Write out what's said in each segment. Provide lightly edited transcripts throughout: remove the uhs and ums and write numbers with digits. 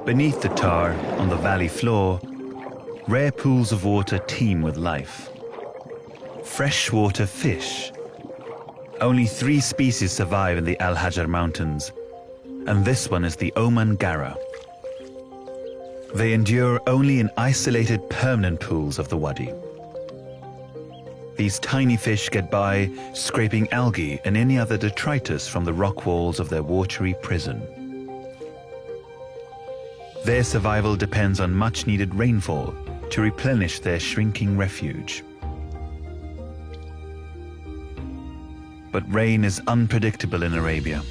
Beneath the tar, on the valley floor, rare pools of water teem with life. Freshwater fish. Only 3 species survive in the Al Hajar Mountains, and this one is the Oman Gara. They endure only in isolated permanent pools of the Wadi. These tiny fish get by scraping algae and any other detritus from the rock walls of their watery prison. Their survival depends on much-needed rainfall to replenish their shrinking refuge. But rain is unpredictable in Arabia.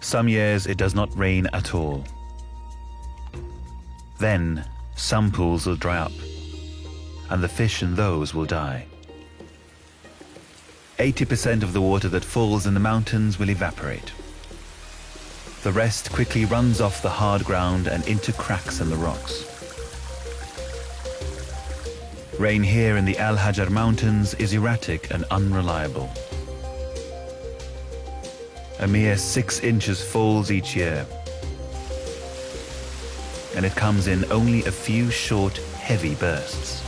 Some years it does not rain at all. Then some pools will dry up, and the fish in those will die. 80% of the water that falls in the mountains will evaporate. The rest quickly runs off the hard ground and into cracks in the rocks. Rain here in the Al Hajar Mountains is erratic and unreliable. A mere 6 inches falls each year, and it comes in only a few short, heavy bursts.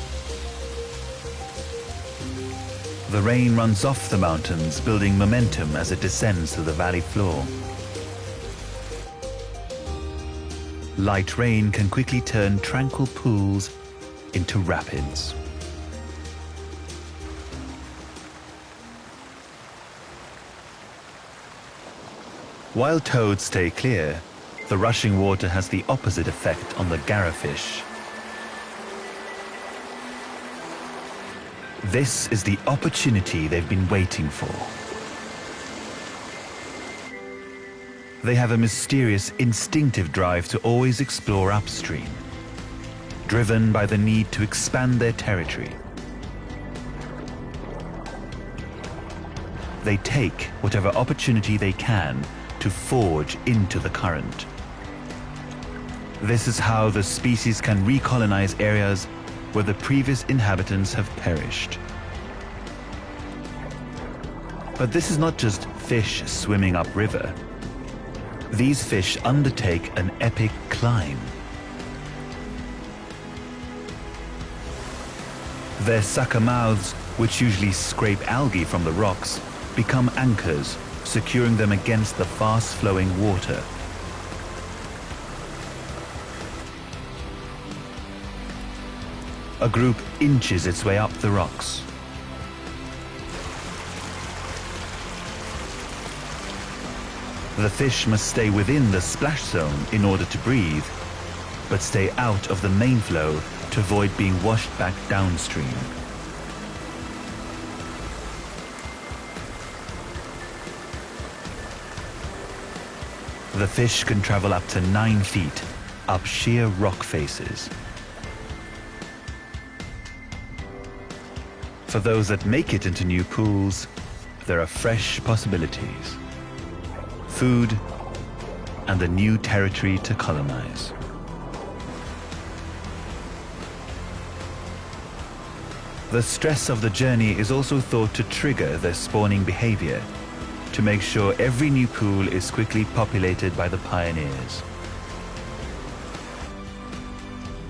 The rain runs off the mountains, building momentum as it descends to the valley floor. Light rain can quickly turn tranquil pools into rapids. While toads stay clear, the rushing water has the opposite effect on the Gara fish. This is the opportunity they've been waiting for. They have a mysterious, instinctive drive to always explore upstream, driven by the need to expand their territory. They take whatever opportunity they can to forge into the current. This is how the species can recolonize areas where the previous inhabitants have perished. But this is not just fish swimming upriver. These fish undertake an epic climb. Their sucker mouths, which usually scrape algae from the rocks, become anchors, securing them against the fast-flowing water. A group inches its way up the rocks. The fish must stay within the splash zone in order to breathe, but stay out of the main flow to avoid being washed back downstream. The fish can travel up to 9 feet up sheer rock faces. For those that make it into new pools, there are fresh possibilities, food, and a new territory to colonize. The stress of the journey is also thought to trigger their spawning behavior, to make sure every new pool is quickly populated by the pioneers.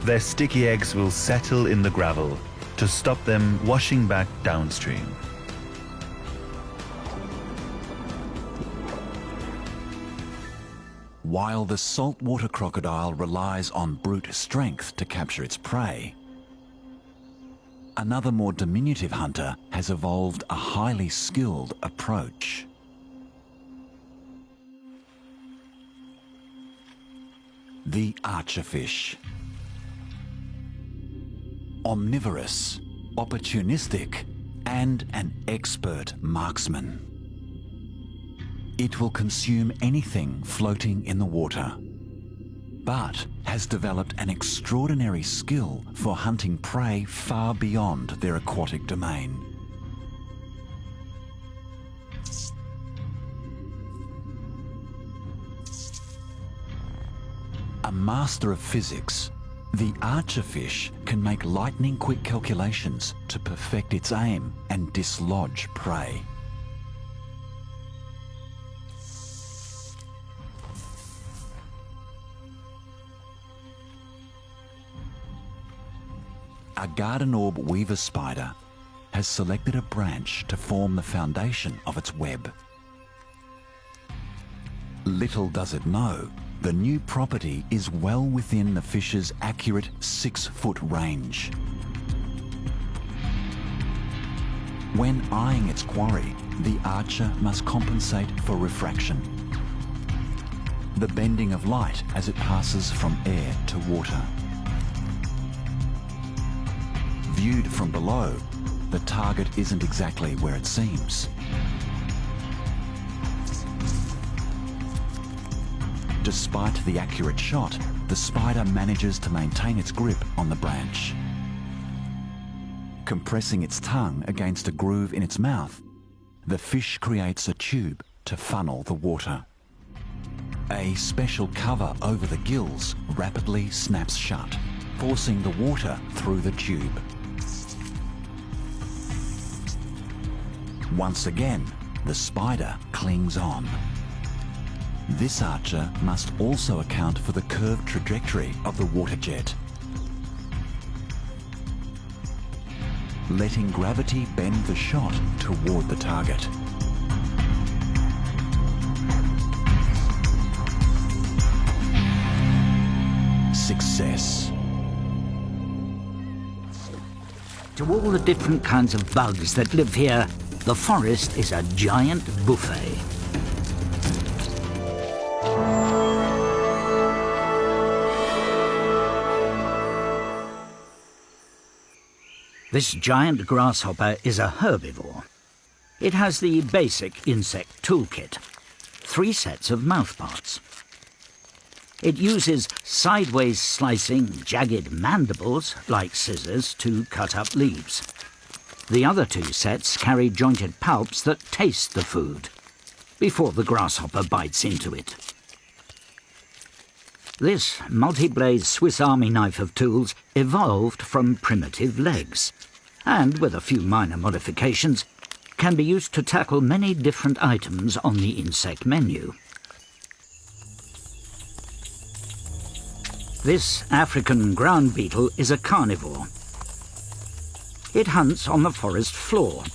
Their sticky eggs will settle in the gravel to stop them washing back downstream. While the saltwater crocodile relies on brute strength to capture its prey, another more diminutive hunter has evolved a highly skilled approach. The archerfish. Omnivorous, opportunistic, and an expert marksman. It will consume anything floating in the water, but has developed an extraordinary skill for hunting prey far beyond their aquatic domain. A master of physics, the archerfish can make lightning-quick calculations to perfect its aim and dislodge prey. a garden orb weaver spider has selected a branch to form the foundation of its web. Little does it know, the new property is well within the fish's accurate 6-foot range. When eyeing its quarry, the archer must compensate for refraction, the bending of light as it passes from air to water. Viewed from below, the target isn't exactly where it seems. Despite the accurate shot, the spider manages to maintain its grip on the branch. Compressing its tongue against a groove in its mouth, the fish creates a tube to funnel the water. A special cover over the gills rapidly snaps shut, forcing the water through the tube. Once again, the spider clings on. This archer must also account for the curved trajectory of the water jet. Letting gravity bend the shot toward the target. Success. To all the different kinds of bugs that live here, the forest is a giant buffet. This giant grasshopper is a herbivore. It has the basic insect toolkit, 3 sets of mouthparts. It uses sideways slicing, jagged mandibles, like scissors, to cut up leaves. The other 2 sets carry jointed palps that taste the food before the grasshopper bites into it. This multi-blade Swiss Army knife of tools evolved from primitive legs, and with a few minor modifications, can be used to tackle many different items on the insect menu. This African ground beetle is a carnivore. It hunts on the forest floor,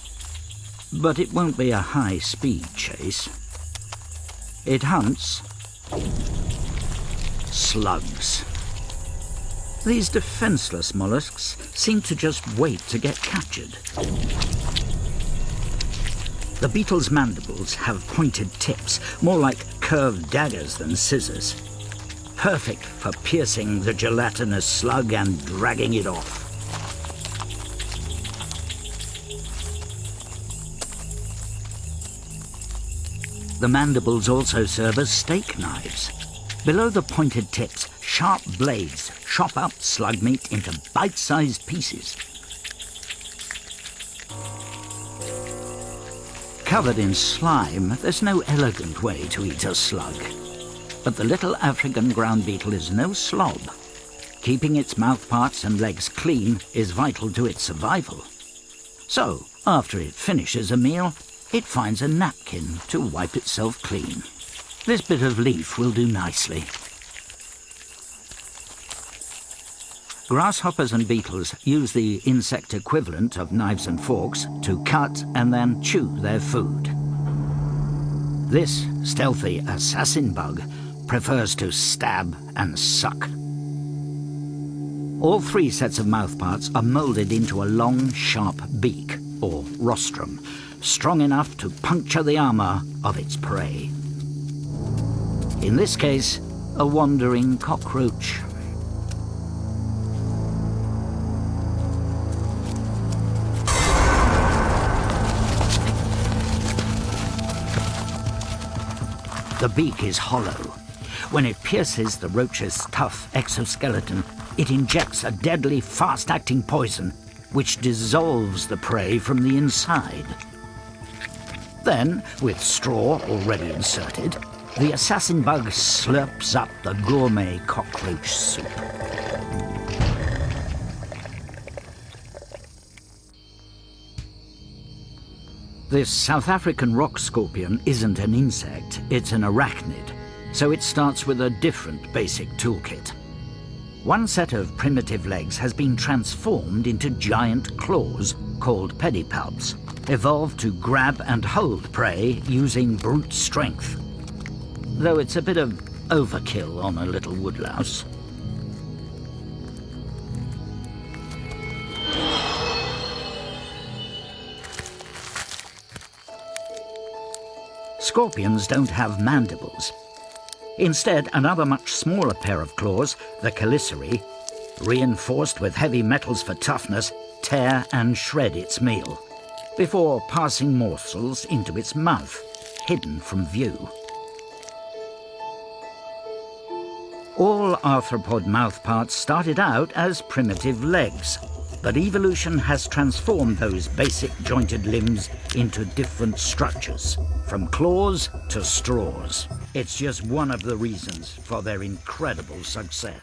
but it won't be a high-speed chase. It hunts slugs. These defenseless mollusks seem to just wait to get captured. The beetle's mandibles have pointed tips, more like curved daggers than scissors. Perfect for piercing the gelatinous slug and dragging it off. The mandibles also serve as steak knives. Below the pointed tips, sharp blades chop up slug meat into bite-sized pieces. Covered in slime, there's no elegant way to eat a slug. But the little African ground beetle is no slob. Keeping its mouthparts and legs clean is vital to its survival. So, after it finishes a meal, it finds a napkin to wipe itself clean. This bit of leaf will do nicely. Grasshoppers and beetles use the insect equivalent of knives and forks to cut and then chew their food. This stealthy assassin bug prefers to stab and suck. All 3 sets of mouthparts are moulded into a long, sharp beak, or rostrum, strong enough to puncture the armor of its prey. In this case, a wandering cockroach. The beak is hollow. When it pierces the roach's tough exoskeleton, it injects a deadly, fast-acting poison which dissolves the prey from the inside. Then, with straw already inserted, the assassin bug slurps up the gourmet cockroach soup. This South African rock scorpion isn't an insect, it's an arachnid, so it starts with a different basic toolkit. One set of primitive legs has been transformed into giant claws called pedipalps, evolved to grab and hold prey using brute strength. Though it's a bit of overkill on a little woodlouse. Scorpions don't have mandibles. Instead, another much smaller pair of claws, the chelicerae, reinforced with heavy metals for toughness, tear and shred its meal, before passing morsels into its mouth, hidden from view. All arthropod mouthparts started out as primitive legs, but evolution has transformed those basic jointed limbs into different structures, from claws to straws. It's just one of the reasons for their incredible success.